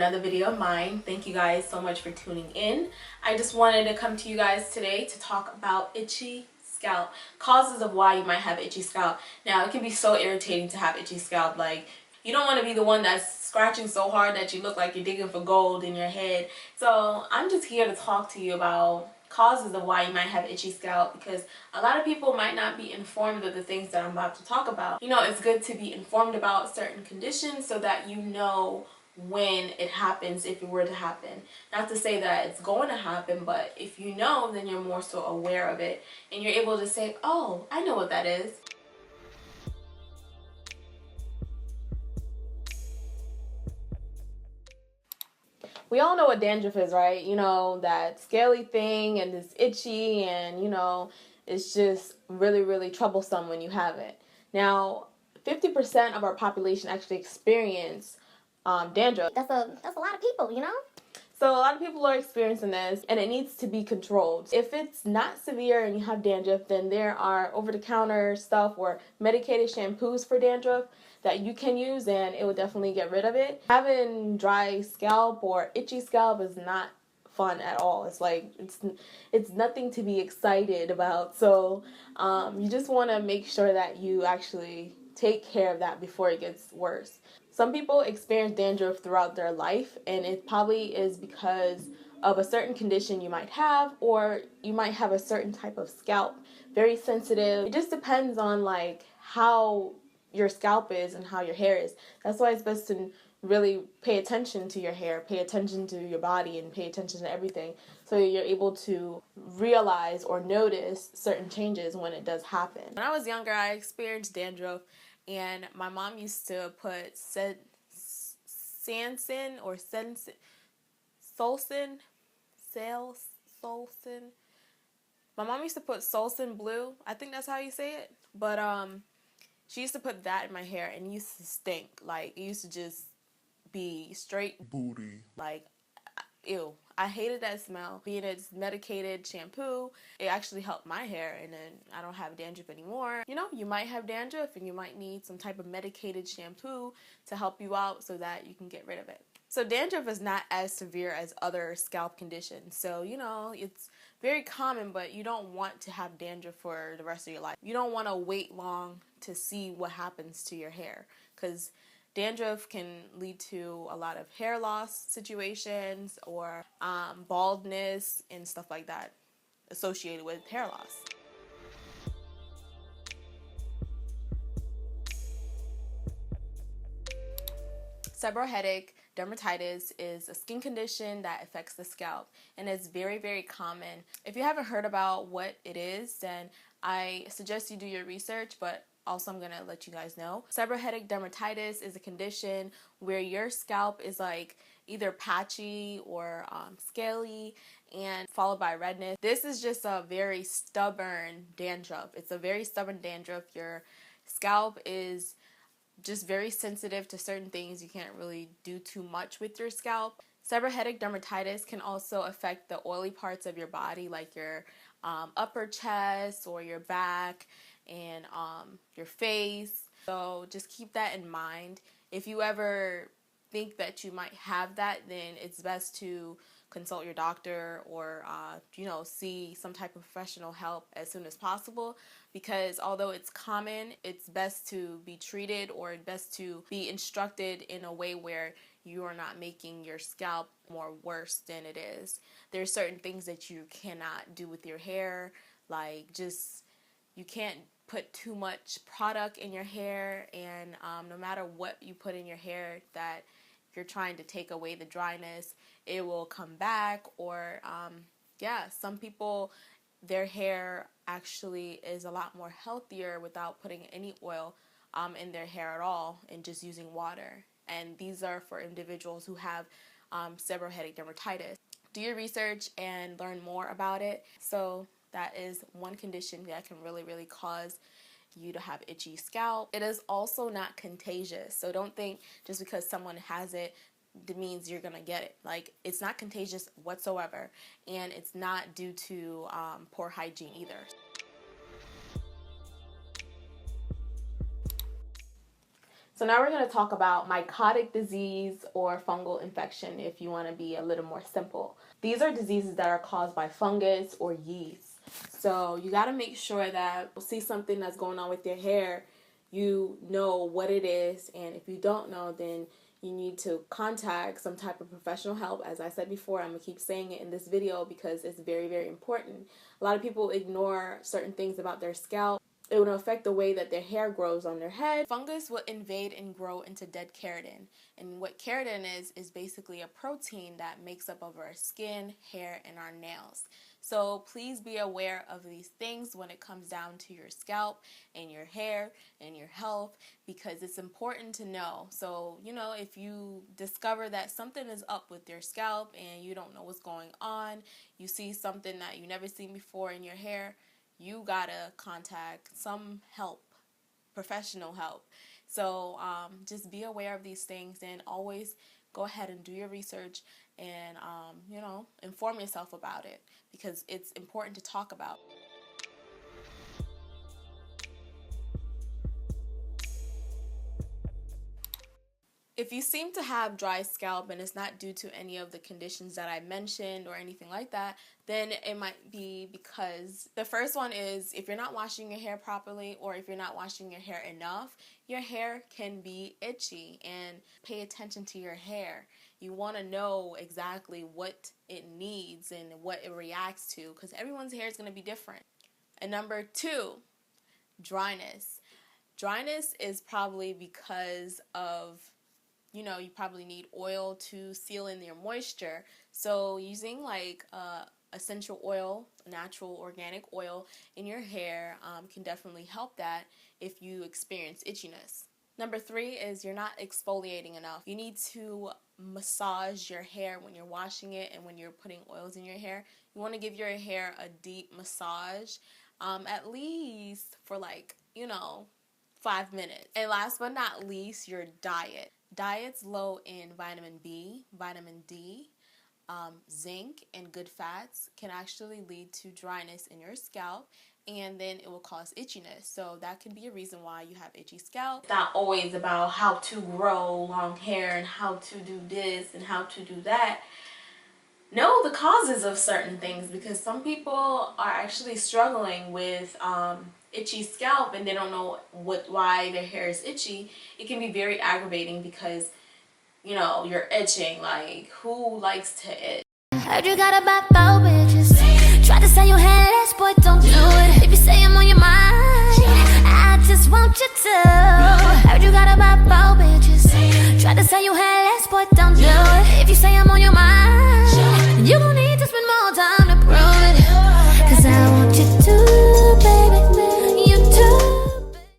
another video of mine. Thank you guys so much for tuning in. I just wanted to come to you guys today to talk about itchy scalp, causes of why you might have itchy scalp. Now, it can be so irritating to have itchy scalp. Like, you don't want to be the one that's scratching so hard that you look like you're digging for gold in your head. So I'm just here to talk to you about causes of why you might have itchy scalp, because a lot of people might not be informed of the things that I'm about to talk about. You know, it's good to be informed about certain conditions so that you know when it happens, if it were to happen. Not to say that it's going to happen, but if you know, then you're more so aware of it and you're able to say, oh, I know what that is. We all know what dandruff is, right? You know, that scaly thing, and it's itchy, and you know, it's just really, really troublesome when you have it. Now, 50% of our population actually experience dandruff. That's a lot of people, you know? So a lot of people are experiencing this, and it needs to be controlled. If it's not severe and you have dandruff, then there are over-the-counter stuff or medicated shampoos for dandruff that you can use, and it will definitely get rid of it. Having dry scalp or itchy scalp is not fun at all. It's like it's nothing to be excited about. So you just want to make sure that you actually take care of that before it gets worse. Some people experience dandruff throughout their life, and it probably is because of a certain condition you might have, or you might have a certain type of scalp, very sensitive. It just depends on like how your scalp is and how your hair is. That's why it's best to really pay attention to your hair, pay attention to your body, and pay attention to everything, so you're able to realize or notice certain changes when it does happen. When I was younger, I experienced dandruff, and my mom used to put Sansin or Solsin. My mom used to put Solsin Blue. I think that's how you say it. But she used to put that in my hair, and it used to stink. Like, it used to just be straight booty. Like, ew. I hated that smell. Being it's medicated shampoo, it actually helped my hair, and then I don't have dandruff anymore. You know, you might have dandruff and you might need some type of medicated shampoo to help you out so that you can get rid of it. So dandruff is not as severe as other scalp conditions. So, you know, it's very common, but you don't want to have dandruff for the rest of your life. You don't want to wait long to see what happens to your hair, because dandruff can lead to a lot of hair loss situations or baldness and stuff like that associated with hair loss. Seborrheic dermatitis is a skin condition that affects the scalp, and it's very, very common. If you haven't heard about what it is, then I suggest you do your research, but also I'm going to let you guys know. Seborrheic dermatitis is a condition where your scalp is like either patchy or scaly, and followed by redness. This is just a very stubborn dandruff. It's a very stubborn dandruff. Your scalp is just very sensitive to certain things. You can't really do too much with your scalp. Seborrheic dermatitis can also affect the oily parts of your body, like your upper chest or your back and your face. So just keep that in mind. If you ever think that you might have that, then it's best to consult your doctor or you know, see some type of professional help as soon as possible, because although it's common, it's best to be treated or best to be instructed in a way where you are not making your scalp more worse than it is. There's certain things that you cannot do with your hair, like just you can't put too much product in your hair, and no matter what you put in your hair that you're trying to take away the dryness, it will come back. Or yeah, some people, their hair actually is a lot more healthier without putting any oil in their hair at all and just using water. And these are for individuals who have seborrheic dermatitis. Do your research and learn more about it. So that is one condition that can really, really cause you to have itchy scalp. It is also not contagious. So don't think just because someone has it, it means you're gonna get it. Like, it's not contagious whatsoever, and it's not due to poor hygiene either. So now we're going to talk about mycotic disease or fungal infection if you want to be a little more simple. These are diseases that are caused by fungus or yeast. So you got to make sure that you see something that's going on with your hair, you know what it is, and if you don't know, then you need to contact some type of professional help. As I said before, I'm going to keep saying it in this video because it's very, very important. A lot of people ignore certain things about their scalp. It will affect the way that their hair grows on their head. Fungus will invade and grow into dead keratin. And what keratin is basically a protein that makes up of our skin, hair, and our nails. So please be aware of these things when it comes down to your scalp and your hair and your health, because it's important to know. So, you know, if you discover that something is up with your scalp and you don't know what's going on, you see something that you never seen before in your hair, you gotta contact some help, professional help. So just be aware of these things and always go ahead and do your research and, you know, inform yourself about it because it's important to talk about. If you seem to have dry scalp and it's not due to any of the conditions that I mentioned or anything like that, then it might be because the first one is if you're not washing your hair properly or if you're not washing your hair enough, your hair can be itchy. And pay attention to your hair. You want to know exactly what it needs and what it reacts to because everyone's hair is going to be different. And number 2, dryness. Dryness is probably because of, you know, you probably need oil to seal in your moisture. So using like essential oil, natural organic oil in your hair can definitely help that if you experience itchiness. Number 3 is you're not exfoliating enough. You need to massage your hair when you're washing it and when you're putting oils in your hair. You want to give your hair a deep massage, at least for like, you know, 5 minutes. And last but not least, your diet. Diets low in vitamin B, vitamin D, zinc, and good fats can actually lead to dryness in your scalp, and then it will cause itchiness. So that can be a reason why you have itchy scalp. It's not always about how to grow long hair and how to do this and how to do that. Know the causes of certain things because some people are actually struggling with itchy scalp and they don't know why their hair is itchy. It can be very aggravating because, you know, you're itching. Like, who likes to itch? Heard you got about 4 bitches. Try to say you had less, boy, don't do it. If you say I'm on your mind, I just want you to. Heard you got about 4 bitches. Try to say you had less, boy, don't do it. If you say I'm on your mind.